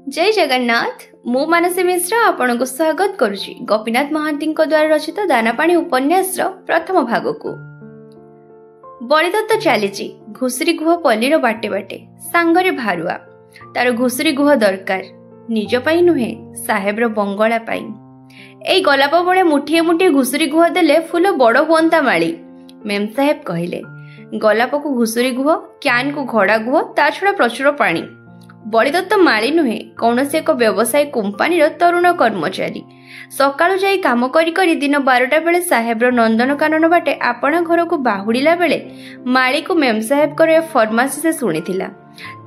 जय जगन्नाथ मु मानसी मिश्र आपण को स्वागत करुछि गोपीनाथ महांती द्वारा रचित दानापाणी उपन्यास प्रथम भाग को। बलिदत्त चलीची घुसुरी गुह पल्लीर बाटे बाटे सांगरे भारुआ तार घुसुरी गुह दरकार निज पाई नुहे साहेबर बंगला पाई। एई गलाप बड़े मुठिए मुठिए घुसुरी गुह देले फुल बड़ हुअंता माली। मेम साहेब कहले गलाप को घुसुरी गुह क्यान को घड़ा गुह ता छड़ा प्रचुर पानी। बलिदत्त माली नुहे कौन से एक व्यवसाय कंपानी तरुण कर्मचारी सकाळु जाई काम करी करी दिन 12टा बेले साहेबर नंदनकानन बाटे आपणा घर को बाहुड़िला बेले माली को मेम साहेब करे फरमासी से सुनिथिला।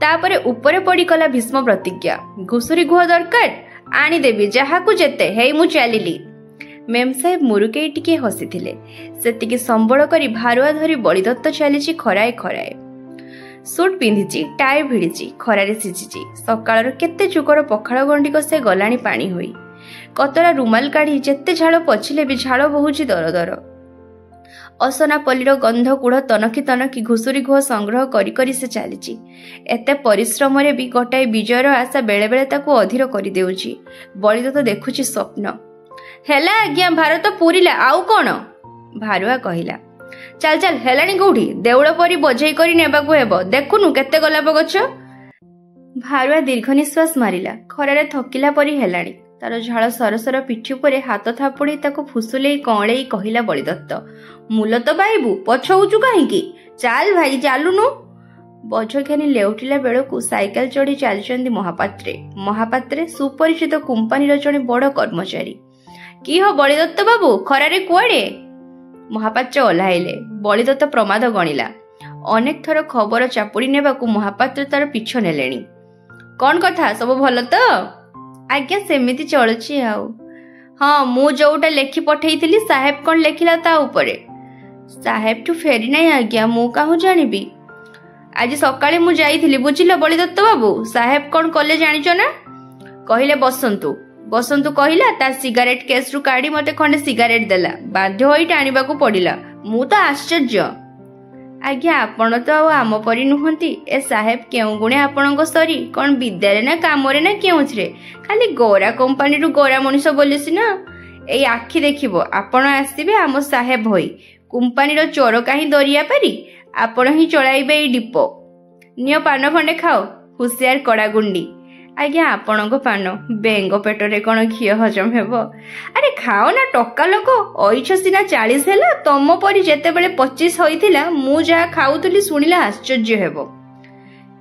तापरे ऊपरे पड़ी कला भीष्म प्रतिज्ञा घुसुरी गुह दरकार आनी देवी जहा को जेते हेई मु चलिली। मेम साहेब मुरुके टिके हसीथिले सेतिकी संबळ करी भारुआ धरी बलिदत्त चलीची खराए खराए। सुट पिंधिची टाई भिड़िची खरारे सिझिची सकाळर केते चुकर पखाळ गंडिक से गलाणी पानी होई कतरा रुमाल काढ़ी जेते झाड़ पछिले भी झाड़ बहुची दर दर। असना पल्लीर गंध कूड़ तनखी तनखी घुसुरी गुह संग्रह करी करी से चलीची। एते परिश्रम रे भी गोटाए विजयर आशा बेले बेले ताकू अधीर करी देउची। बलिदत्त देखुची स्वप्न हेला आज्ञा भारत पूरीला आउ कोन भारुआ कहिला। चल चल हेलानी कोठी देउड़ परी बजई करी नेबाकू हेबो देखुनु केते गलाप गछ। भारुआ दीर्घ निश्वास मारिला खरारे थकिला परी हेलानी तार झाड़ सरसर पिठी उपरे हाथ थापुड़ी ताको फुसुले कौड़े कहिला बलिदत्त मूल तो बाइबू पछौचु काहींकी चाल भाई चालुनु। बजखानी लेउटिला बेलू साइकेल चढ़ी चलचंदी महापात्रे सुपरिचित कंपानी जड़े बड़ कर्मचारी। की हो बलिदत्त बाबू खरारे कुआड़े महापात्र ओह्लाइले। बलिदत्त प्रमाद गणिला अनेक थर खबर चापुड़ी नेबाकू महापात्र तार पिछ नेलेनी। कौन कथा सब भल तो आज्ञा सेमिति चलुची आउ हाँ मु जोटा लेखि पठेइथिली साहेब कौन लेखिला ता उपरे साहेब टू फेरी नहीं आज्ञा मु काहू जानिबी। आज सकाळे मु जाइथिली बुझिल बलिदत्त बाबू साहेब कौन कले जानिच ना कहिले बसंतु बसंतु कहिला ता सिगारेट केस रु काढ़ी मते खंडे सिगारेट देला बाध्य होई टाणीबाकू पड़िला। मु तो आश्चर्य आज्ञा आपण तो आम परी नुहंती ए साहेब केउ गुणे आपणक सरी कौन विद्यारे ना कामरे ना केउथरे खाली गोरा कंपानी रु गोरा मनुष्य बोली सिना ए आखि देखिबो आपण आसीबे आम साहेब होई कंपानी रो चोर काहे दरिया पारी आपण ही चलाइबे ए डिपो नियो पान खंडे खाओ हुसियार कड़ा गुंडी। आज्ञा आपणक पान बेंग पेटरे कौन घी हजम हेबो अरे खाओ ना टक्का लोक ऐछ सिना 40 हेला तम परी जेते बेले 25 होइथिला मु जहा खाउतली सुनिला आश्चर्य हेबो।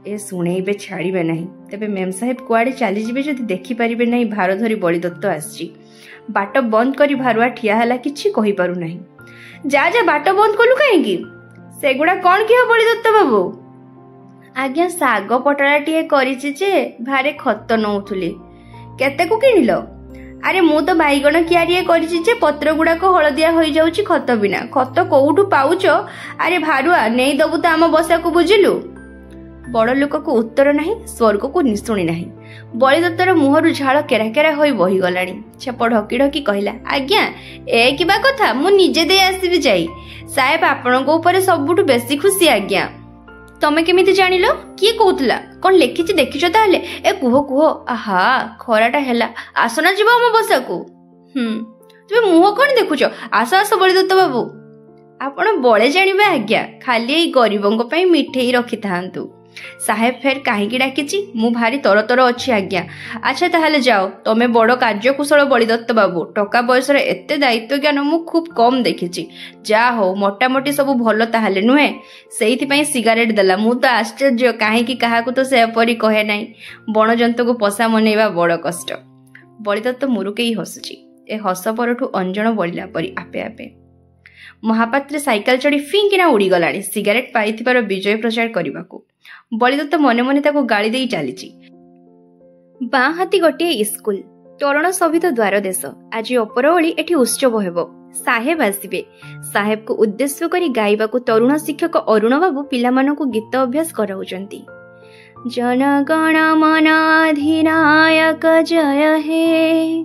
ए सुनेइबे छाड़िबे नहीं तबे मेम साहेब कुआडे चली जिबे जदि देखि परिबे नहीं भार धरी बलिदत्त आछि। बाट बंद करी भारुआ ठिया हला किछि कहि पारु नहीं। जा जा बाट बंद कलु काहेकी सेगुडा कोन कि हो बलिदत्त बाबू आज्ञा साग पटरा टीए करिछि जे भारे खत नउथुली केते को किनिलो अरे मु तो बाईगण कियारिए करिछि जे पत्र गुडा को हळदिया होई जाउछि खत बिना खत कोउठु पाउछ अरे भारुआ नेई दबु त आम बसा को बुझिलु। बड़ लोक को उत्तर नहीं स्वर्ग को निशुणी नहीं। बलिदत्तर मुहरु झाड़ केरा केरा होई बही गलानी। छेप ढकी ढकी कहला आज्ञा ए किबा कथा मु निजे दे आसीबी जाई साहेब आपणक ऊपर सबुठु बेसी खुशी आज्ञा। तमे केमिति जानिलो किए कहूतला कौन लेखिछि देखिछ ताले ए कुह कुह आहा खराटा हेला आसना जीव हम बसा को तुमे मुह कौन देखुछ आस आस बलिदत्त बाबू आपण बळे जानिबे आज्ञा खाली एई गरीबंक पई मिठेई रखि थांतु साहेब फेर काहेकि डाकिछि मु भारी तरतर अछि आज्ञा। अच्छा ताहले जाओ तमे बड़ कार्यकुशल बलिदत्त बाबू टका बयसर एते दायित्व ज्ञान मु खूब कम देखिछि जा हो मोटामोटी सब भल ताहले नुहे सेइथि पई सिगारेट देला मु तो आश्चर्य काहेकि काहाकू तो से परी कहे नाही बण जंतु को पोसा मनेबा बड़ कष्ट। बलिदत्त मुरुकेई हसुछि ए हस परठु अंजन बलिला परी आपे आपे। महापात्रे साइकेल चढ़ी फिंकिना उड़ी गलानी सिगारेट पाइथिबार विजय प्रचार करबाकू। बलिदत्त मने मने ताको गाली देई चलीची। बाँ हाथी गोटे स्कूल तोरण सभित द्वार देश आज अपरओली एठी उत्सव हेबो साहेब आसीबे साहेब को उद्देश्य करी गाइबाकू तरुण शिक्षक अरुण बाबू पिलामानकू गीत अभ्यास कराउचंती। जनगण मन अधिनायक जय हे।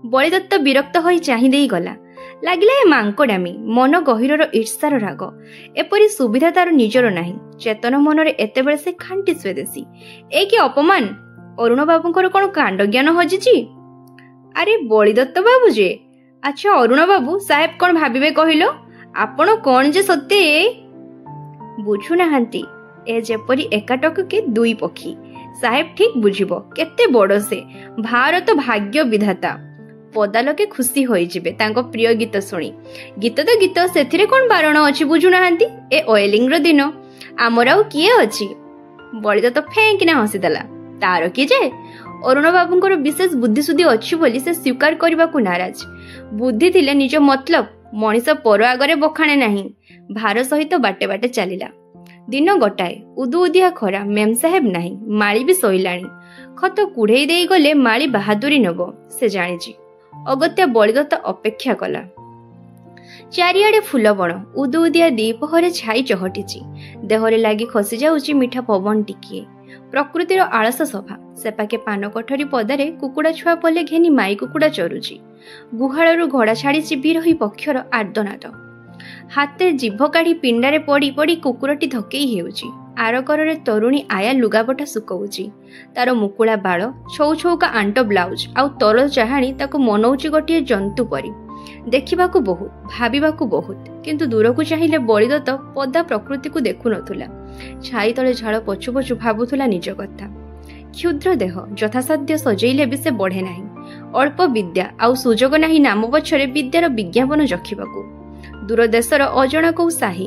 बलिदत्त विरक्त होई चाहि देई गला लागिला ए मांकडामी मन गहिरर ईर्षार राग एपरी सुविधा तार निजर नाही चेतन मनरे एतेबेले से खांटी स्वेदेशी ए कि अपमान ଅରୁଣ ବାବୁଙ୍କର କ'ଣ କାଣ୍ଡ ଜ୍ଞାନ ହଜିଛି? ଆରେ ବଳିଦତ୍ତ ବାବୁ ଯେ। ଆଚ୍ଛା ଅରୁଣ ବାବୁ ସାହେବ କ'ଣ ଭାବିବେ କହିଲ? ଆପଣ କ'ଣ ଯେ ସତେ ବୁଝୁନାହାନ୍ତି? ଏ ଯେପରି ଏକାଟକକେ ଦୁଇ ପକ୍ଷୀ। ସାହେବ ଠିକ୍ ବୁଝିବ କେତେ ବଡ଼ ସେ ଭାରତ ଭାଗ୍ୟ ବିଧାତା। ପଦାଲୋକେ ଖୁସି ହୋଇଯିବେ ତାଙ୍କ ପ୍ରିୟ ଗୀତ ଶୁଣି। ଗୀତ ତ ଗୀତ, ସେଥିରେ କ'ଣ ବାରଣ ଅଛି ବୁଝୁନାହାନ୍ତି? ଏ ଓଏଲିଂର ଦିନ ଆମର ଆଉ କିଏ ଅଛି? ବଳିଦତ୍ତ ଫେଁକିନା ହସିଦେଲା। ତାର କି ଯେ? ଅରୁଣ ବାବୁଙ୍କର ବିଶେଷ ବୁଦ୍ଧିସୁଦ୍ଧି ଅଛି ବୋଲି ସେ ସ୍ୱୀକାର କରିବାକୁ ନାରାଜ। ବୁଦ୍ଧି ଥିଲେ ନିଜ ମତଲବ, ମଣିଷ ପର ଆଗରେ ବଖାଣେ ନାହିଁ। ଭାର ସହିତ ବାଟେ ବାଟେ ଚାଲିଲା। ଦିନ ଗୋଟାଏ, ଉଦୁଉଦିଆ ଖରା, ମେମ୍ ସାହେବ ନାହିଁ, ମାଳି ବି ଶୋଇଲାଣି। ଖତ କୁଢ଼େଇ ଦେଇ ଗଲେ ମାଳି ବାହାଦୁରୀ ନେବ, ସେ ଜାଣିଛି। ଅଗତ୍ୟା ବଳିଦତ୍ତ ଅପେକ୍ଷା କଲା। ଚାରିଆଡେ ଫୁଲବଣ, ଉଦୁଉଦିଆ ଦ୍ୱିପହରେ ଛାଇ ଚହଟିଛି। ଦେହରେ ଲାଗି ଖସି ଯାଉଛି ମିଠା ପବନ ଟିକିଏ। ପ୍ରକୃତିର ଆଳସ ସଭା। ସେପାକେ ପାନ କୋଠରୀ ପଦାରେ କୁକୁଡ଼ା ଛୁଆ ପଲେ ଘେନି ମାଇ କୁକୁଡ଼ା ଚରୁଛି। ଗୁହାଳରୁ ଘୋଡ଼ା ଛାଡ଼ିଛି ବିରହୀ ପକ୍ଷର ଆର୍ଦ୍ଦନାଦ। ହାତେ ଜିଭ କାଢ଼ି ପିଣ୍ଡାରେ ପଡ଼ି ପଡ଼ି କୁକୁରଟି ଧକେଇ ହେଉଛି। ଆରକରରେ ତରୁଣୀ ଆୟା ଲୁଗାପଟା ଶୁକଉଛି। ତାର ମୁକୁଳା ବାଳ, ଛଉ ଛଉକା ଆଣ୍ଟ ବ୍ଲାଉଜ ଆଉ ତରଳ ଚାହାଣି ତାକୁ ମନଉଛି ଗୋଟିଏ ଜନ୍ତୁ ପରି। ଦେଖିବାକୁ ବହୁତ, ଭାବିବାକୁ ବହୁତ, କିନ୍ତୁ ଦୂରକୁ ଚାହିଁଲେ ବଳିଦତ୍ତ ପଦା ପ୍ରକୃତିକୁ ଦେଖୁନଥିଲା। ଛାଇ ତଳେ ଝାଳ ପଛୁ ପଛୁ ଭାବୁଥିଲା ନିଜ କଥା। କ୍ଷୁଦ୍ର ଦେହ ଯଥାସାଧ୍ୟ ସଜେଇଲେ ବି ସେ ବଢ଼େ ନାହିଁ। ଅଳ୍ପ ବିଦ୍ୟା ଆଉ ସୁଯୋଗ ନାହିଁ ନାମ ପଛରେ ବିଦ୍ୟାର ବିଜ୍ଞାପନ ରଖିବାକୁ। ଦୂର ଦେଶର ଅଜଣା କୋଉ ସାହି,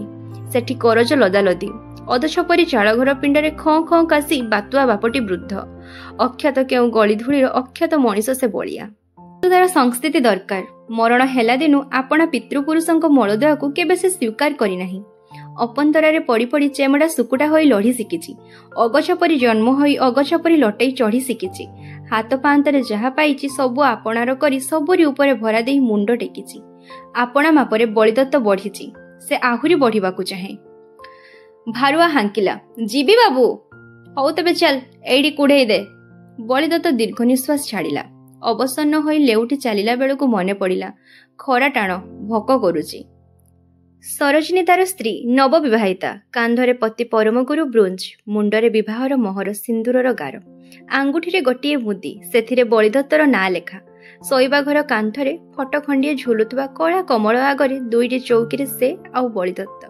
ସେଠି କରଜ ଲଦାଲଦି। ଅଧଛପରି ଚାଳଘର ପିଣ୍ଡାରେ ଖଁ ଖଁ କାଶି ବାତୁଆ ବାପଟି ବୃଦ୍ଧ। ଅଖ୍ୟାତ କେଉଁ ଗଳିଧୂଳିର ଅଖ୍ୟାତ ମଣିଷ ସେ ବଳିଆ। ତାର ସଂସ୍କୃତି ଦରକାର। ମରଣ ହେଲା ଦିନୁ ଆପଣା ପିତୃପୁରୁଷଙ୍କ ମଳଦୁଆକୁ କେବେ ସେ ସ୍ୱୀକାର କରିନାହିଁ। ଅପନ୍ତରାରେ ପଡ଼ି ପଡ଼ି ଚେମଡ଼ା ଶୁକୁଟା ହୋଇ ଲଢ଼ି ଶିଖିଛି। ଅଗଛ ପରି ଜନ୍ମ ହୋଇ ଅଗଛ ପରି ଲଟେଇ ଚଢ଼ି ଶିଖିଛି। ହାତ ପାଆନ୍ତରେ ଯାହା ପାଇଛି ସବୁ ଆପଣାର କରି ସବୁରି ଉପରେ ଭରା ଦେଇ ମୁଣ୍ଡ ଟେକିଛି। ଆପଣା ମାପରେ ବଳିଦତ୍ତ ବଢ଼ିଛି, ସେ ଆହୁରି ବଢ଼ିବାକୁ ଚାହେଁ। ଭାରୁଆ ହାଙ୍କିଲା, ଯିବି ବାବୁ। ହଉ ତେବେ ଚାଲ, ଏଇଠି କୁଢ଼େଇ ଦେ। ବଳିଦତ୍ତ ଦୀର୍ଘ ନିଶ୍ୱାସ ଛାଡ଼ିଲା। ଅବସନ୍ନ ହୋଇ ଲେଉଟି ଚାଲିଲା ବେଳକୁ ମନେ ପଡ଼ିଲା, ଖରା ଟାଣ, ଭୋକ କରୁଛି। ସରୋଜିନୀ ତାର ସ୍ତ୍ରୀ, ନବବିବାହିତା। କାନ୍ଧରେ ପତି ପରମଗୁରୁ ବ୍ରୋଞ୍ଜ, ମୁଣ୍ଡରେ ବିବାହର ମୋହର ସିନ୍ଦୁରର ଗାର। ଆଙ୍ଗୁଠିରେ ଗୋଟିଏ ମୁଦି, ସେଥିରେ ବଳିଦତ୍ତର ନାଁ ଲେଖା। ଶୋଇବା ଘର କାନ୍ଥରେ ଫଟୋ ଖଣ୍ଡିଏ ଝୁଲୁଥିବା କଳା କମଳ ଆଗରେ ଦୁଇଟି ଚୌକିରେ ସେ ଆଉ ବଳିଦତ୍ତ।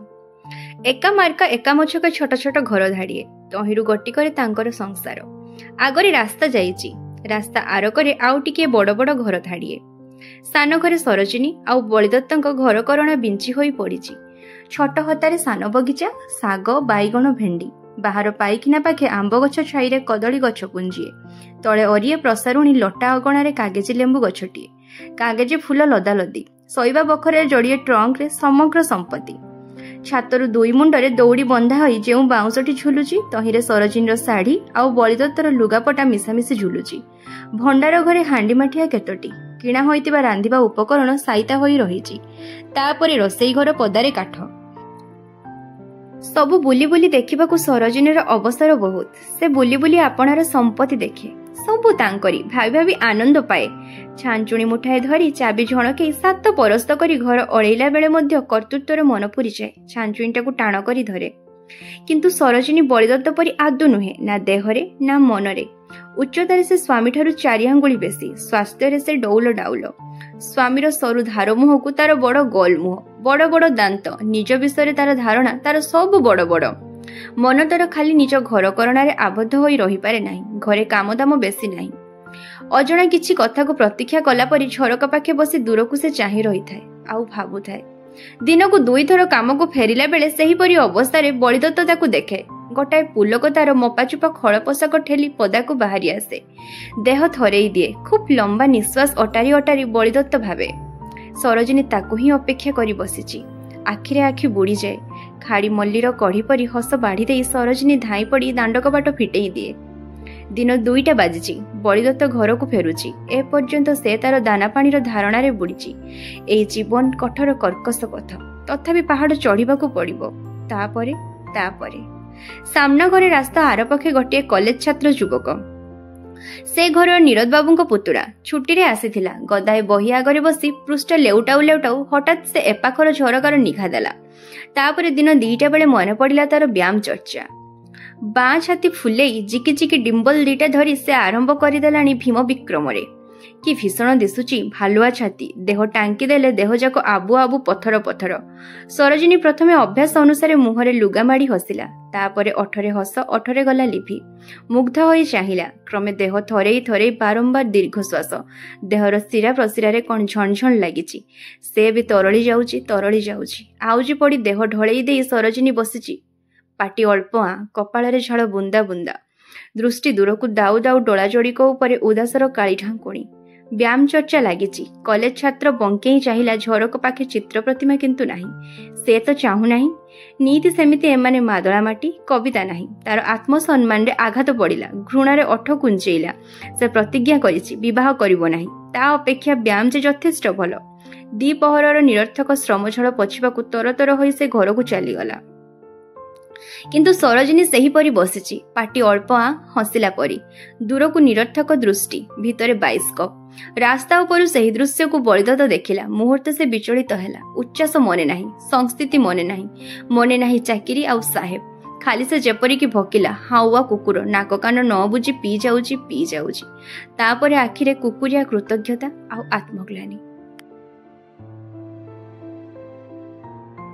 ଏକା ମାର୍କା ଏକା ମଛକା ଛୋଟ ଛୋଟ ଘର ଧାଡ଼ିଏ। ତହିଁରୁ ଗୋଟିକରେ ତାଙ୍କର ସଂସାର। ଆଗରେ ରାସ୍ତା ଯାଇଛି, ରାସ୍ତା ଆରକରେ ଆଉ ଟିକିଏ ବଡ଼ ବଡ଼ ଘର ଧାଡ଼ିଏ। ସାନ ଘରେ ସରୋଜିନୀ ଆଉ ବଳିଦତ୍ତଙ୍କ ଘରକରଣା ବିଞ୍ଚି ହୋଇ ପଡ଼ିଛି। ଛୋଟ ହତାରେ ସାନ ବଗିଚା, ଶାଗ, ବାଇଗଣ, ଭେଣ୍ଡି। ବାହାର ପାଇଖିନା ପାଖେ ଆମ୍ବ ଗଛ ଛାଇରେ କଦଳୀ ଗଛ ପୁଞ୍ଜିଏ। ତଳେ ଅରିଏ ପ୍ରସାରୁଣୀ ଲଟା ଅଗଣାରେ କାଗେଜି ଲେମ୍ବୁ ଗଛଟିଏ। କାଗେଜି ଫୁଲ ଲଦାଲଦି। ଶୋଇବା ବଖରରେ ଯୋଡ଼ିଏ ଟ୍ରଙ୍କରେ ସମଗ୍ର ସମ୍ପତ୍ତି। ଛାତରୁ ଦୁଇ ମୁଣ୍ଡରେ ଦଉଡ଼ି ବନ୍ଧା ହୋଇ ଯେଉଁ ବାଉଁଶଟି ଝୁଲୁଛି, ତହିଁରେ ସରୋଜିନୀର ଶାଢ଼ୀ ଆଉ ବଳିଦତ୍ତର ଲୁଗାପଟା ମିଶାମିଶି ଝୁଲୁଛି। ଭଣ୍ଡାର ଘରେ ହାଣ୍ଡି ମାଠିଆ କେତୋଟି। କିଣା ହୋଇଥିବା ରାନ୍ଧିବା ଉପକରଣ ସାଇତା ହୋଇ ରହିଛି। ତାପରେ ରୋଷେଇ ଘର ପଦାରେ କାଠ। ସବୁ ବୁଲି ବୁଲି ଦେଖିବାକୁ ସରୋଜିନୀର ଅବସର ବହୁତ। ସେ ବୁଲି ବୁଲି ଆପଣାର ସମ୍ପତ୍ତି ଦେଖେ। ସବୁ ତାଙ୍କରି, ଭାବି ଭାବି ଆନନ୍ଦ ପାଏ। ଛାଞ୍ଚୁଣି ମୁଠାଏ ଧରି ଚାବି ଝଣକେଇ 7 ପରସ୍ତ କରି ଘର ଅଳେଇଲା ବେଳେ ମଧ୍ୟ କର୍ତ୍ତୃତ୍ୱର ମନ ପୁରିଯାଏ। ଛାଞ୍ଚୁଣିଟାକୁ ଟାଣ କରି ଧରେ। କିନ୍ତୁ ସରୋଜିନୀ ବଳିଦତ୍ତ ପରି ଆଦୌ ନୁହେଁ, ନା ଦେହରେ ନା ମନରେ। ଉଚ୍ଚତାରେ ସେ ସ୍ୱାମୀଠାରୁ 4 ଆଙ୍ଗୁଳି ବେଶୀ। ସ୍ୱାସ୍ଥ୍ୟରେ ସେ ଡଉଲ ଡାଉଲ। ସ୍ୱାମୀର ସରୁ ଧାର ମୁହଁକୁ ତାର ବଡ଼ ଗୋଲ ମୁହଁ, ବଡ଼ ବଡ଼ ଦାନ୍ତ। ନିଜ ବିଷୟରେ ତାର ଧାରଣା, ତାର ସବୁ ବଡ଼ ବଡ଼। ମନ ତାର ଖାଲି ନିଜ ଘରକରଣାରେ ଆବଦ୍ଧ ହୋଇ ରହିପାରେ ନାହିଁ। ଘରେ କାମଦାମ ବେଶୀ ନାହିଁ। ଅଜଣା କିଛି କଥାକୁ ପ୍ରତୀକ୍ଷା କଲା ପରି ଝରକା ପାଖେ ବସି ଦୂରକୁ ସେ ଚାହିଁ ରହିଥାଏ, ଆଉ ଭାବୁଥାଏ। ଦିନକୁ 2 ଥର କାମକୁ ଫେରିଲା ବେଳେ ସେହିପରି ଅବସ୍ଥାରେ ବଳିଦତ୍ତ ତାକୁ ଦେଖେ। ଗୋଟାଏ ପୁଲକ ତାର ମପାଚୁପା ଖଳ ପୋଷାକ ଠେଲି ପଦାକୁ ବାହାରି ଆସେ। ଦେହ ଥରେଇ ଦିଏ। ଖୁବ୍ ଲମ୍ବା ନିଶ୍ୱାସ ଅଟାରି ଅଟାରି ବଳିଦତ୍ତ ଭାବେ, ସରୋଜିନୀ ତାକୁ ହିଁ ଅପେକ୍ଷା କରି ବସିଛି। ଆଖିରେ ଆଖି ବୁଡ଼ିଯାଏ। ଖାଡ଼ି ମଲ୍ଲୀର କଢ଼ି ପରି ହସ ବାଢ଼ି ଦେଇ ସରୋଜିନୀ ଧାଇଁ ପଡ଼ି ଦାଣ୍ଡକବାଟ ଫିଟେଇ ଦିଏ। ଦିନ 2ଟା ବାଜିଛି। ବଳିଦତ୍ତ ଘରକୁ ଫେରୁଛି। ଏପର୍ଯ୍ୟନ୍ତ ସେ ତାର ଦାନାପାଣିର ଧାରଣାରେ ବୁଡ଼ିଛି। ଏଇ ଜୀବନ କଠୋର କର୍କଶ ପଥ। ତଥାପି ପାହାଡ଼ ଚଢ଼ିବାକୁ ପଡ଼ିବ। ତାପରେ ସାମ୍ନା ଘରେ ରାସ୍ତା ଆରପକ୍ଷେ ଗୋଟିଏ କଲେଜ ଛାତ୍ର ଯୁବକ। ସେ ଘରର ନିରୋଧ ବାବୁଙ୍କ ପୁତୁରା। ଛୁଟିରେ ଆସିଥିଲା। ଗଦାଏ ବହି ଆଗରେ ବସି ପୃଷ୍ଠ ଲେଉଟାଉ ଲେଉଟାଉ ହଠାତ୍ ସେ ଏପାଖର ଝରକାର ନିଘା ଦେଲା। ତାପରେ ଦିନ 2ଟା ବେଳେ ମନେ ପଡ଼ିଲା ତାର ବ୍ୟାୟାମ ଚର୍ଚ୍ଚା। बाँ छाती फुलेई जिकी जिकी डिम्बल दिटा धरी से आरंभ करदेलाणी भीम विक्रमरे। कि भीषण दिशुची भालुआ छाती, देह टांकी देले देह जाक आबु आबु पथर पथर। सरोजिनी प्रथमे अभ्यास अनुसार मुहरे लुगा माड़ी हसिला, तापरे ओठरे हस ओठरे गला लिभि। मुग्ध होई चाहिला, क्रमे देह थरेई थरेई बारंबार दीर्घश्वास। देहर शिरा प्रशिरारे कौन झणझण लागिची, से भी तरली जाउची। आउजी पड़ी देह ढळेई देई सरोजिनी बसिची। पाटी अल्प कपाଳରେ ଝାଳ बुंदा बुंदा। दृष्टि दूरକୁ दाउ दाउ डोला जोड़िक उपरे उदासर काली ढांकुणी। व्यायाम चर्चा लागिची। कॉलेज छात्र बंकेई चाहिला झरक पाखे चित्र प्रतिमा किंतु नाही। से तो चाहू नाही। नीति सेमिति एमाने मादळा माटी, कविता नाही। तार आत्मसम्मान रे आघात पड़िला, घृणारे ओठ कुंचेइला। से प्रतिज्ञा करिछि विवाह करिबो नाही। ता अपेक्षा व्यायाम जे यथेष्ट भल। द्विपहरर निरर्थक श्रम झड़ पछिबाकू तरतर होई से घरकू चलीगला। किंतु सरोजिनी सेहीपरि बसिछि, पाटी अल्प हसिला परी। दूरकू निरर्थक दृष्टि, भितरे बाइस्कोप। रास्ता उपरु सेही दृश्य को बलिदत्त देखिला। मुहूर्ते से विचलित हेला। उच्चास मने नाही, संस्थिति मने नाही चाकिरी आउ साहेब। खाली से जेपरिक भकिला हाउआ कुकुर, नाक कान न बुझी पी जाउची। तापरे आखिरे कुकुरिया कृतज्ञता आउ आत्मग्लानी।